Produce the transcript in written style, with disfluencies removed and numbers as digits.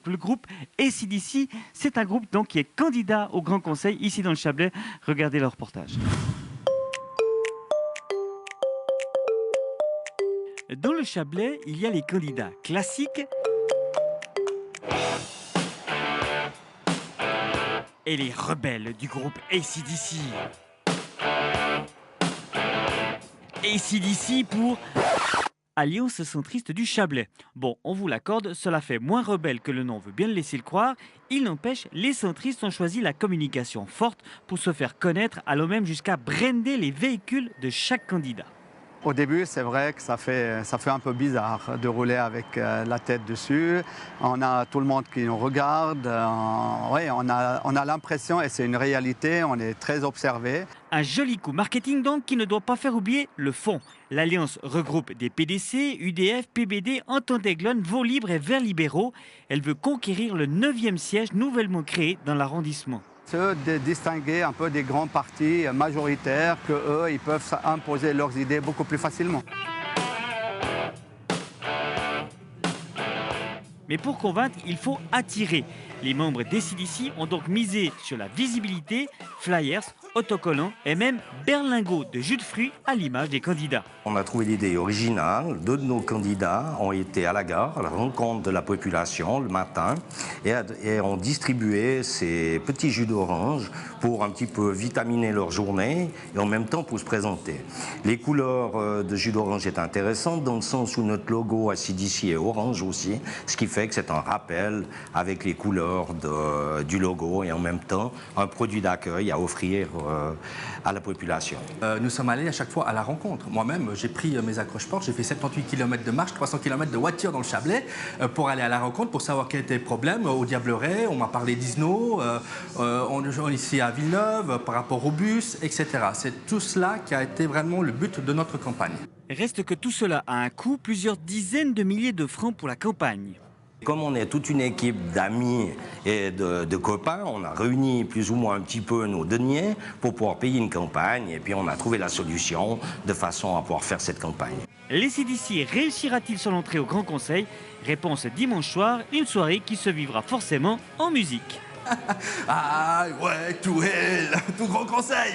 le groupe AC/DC. C'est un groupe donc qui est candidat au Grand Conseil ici dans le Chablais. Regardez le reportage. Dans le Chablais, il y a les candidats classiques et les rebelles du groupe AC/DC. AC/DC pour Alliance centriste du Chablais. Bon, on vous l'accorde, cela fait moins rebelle que le nom veut bien le laisser le croire. Il n'empêche, les centristes ont choisi la communication forte pour se faire connaître, allant même jusqu'à brander les véhicules de chaque candidat. Au début, c'est vrai que ça fait un peu bizarre de rouler avec la tête dessus. On a tout le monde qui nous regarde. Ouais, on a l'impression, et c'est une réalité, on est très observé. Un joli coup marketing donc qui ne doit pas faire oublier le fond. L'Alliance regroupe des PDC, UDF, PBD, Entente Aiglone, Vaud Libre et Verts Libéraux. Elle veut conquérir le 9e siège nouvellement créé dans l'arrondissement. De distinguer un peu des grands partis majoritaires qu'eux, ils peuvent imposer leurs idées beaucoup plus facilement. Mais pour convaincre, il faut attirer. Les membres d'AC/DC ont donc misé sur la visibilité, flyers, autocollants et même berlingots de jus de fruits à l'image des candidats. On a trouvé l'idée originale. 2 de nos candidats ont été à la gare, à la rencontre de la population le matin et ont distribué ces petits jus d'orange pour un petit peu vitaminer leur journée et en même temps pour se présenter. Les couleurs de jus d'orange est intéressantes dans le sens où notre logo AC/DC est orange aussi, ce qui fait que c'est un rappel avec les couleurs du logo et en même temps un produit d'accueil à offrir à la population. Nous sommes allés à chaque fois à la rencontre. Moi-même, j'ai pris mes accroche-portes, j'ai fait 78 km de marche, 300 km de voiture dans le Chablais pour aller à la rencontre, pour savoir quel était le problème. Au Diableret, on m'a parlé d'Isno, on est ici à Villeneuve, par rapport au bus, etc. C'est tout cela qui a été vraiment le but de notre campagne. Reste que tout cela a un coût, plusieurs dizaines de milliers de francs pour la campagne. Comme on est toute une équipe d'amis et de copains, on a réuni plus ou moins un petit peu nos deniers pour pouvoir payer une campagne et puis on a trouvé la solution de façon à pouvoir faire cette campagne. L'AC/DC réussira-t-il son entrée au Grand Conseil? Réponse dimanche soir, une soirée qui se vivra forcément en musique. Ah ouais, tout Grand Conseil.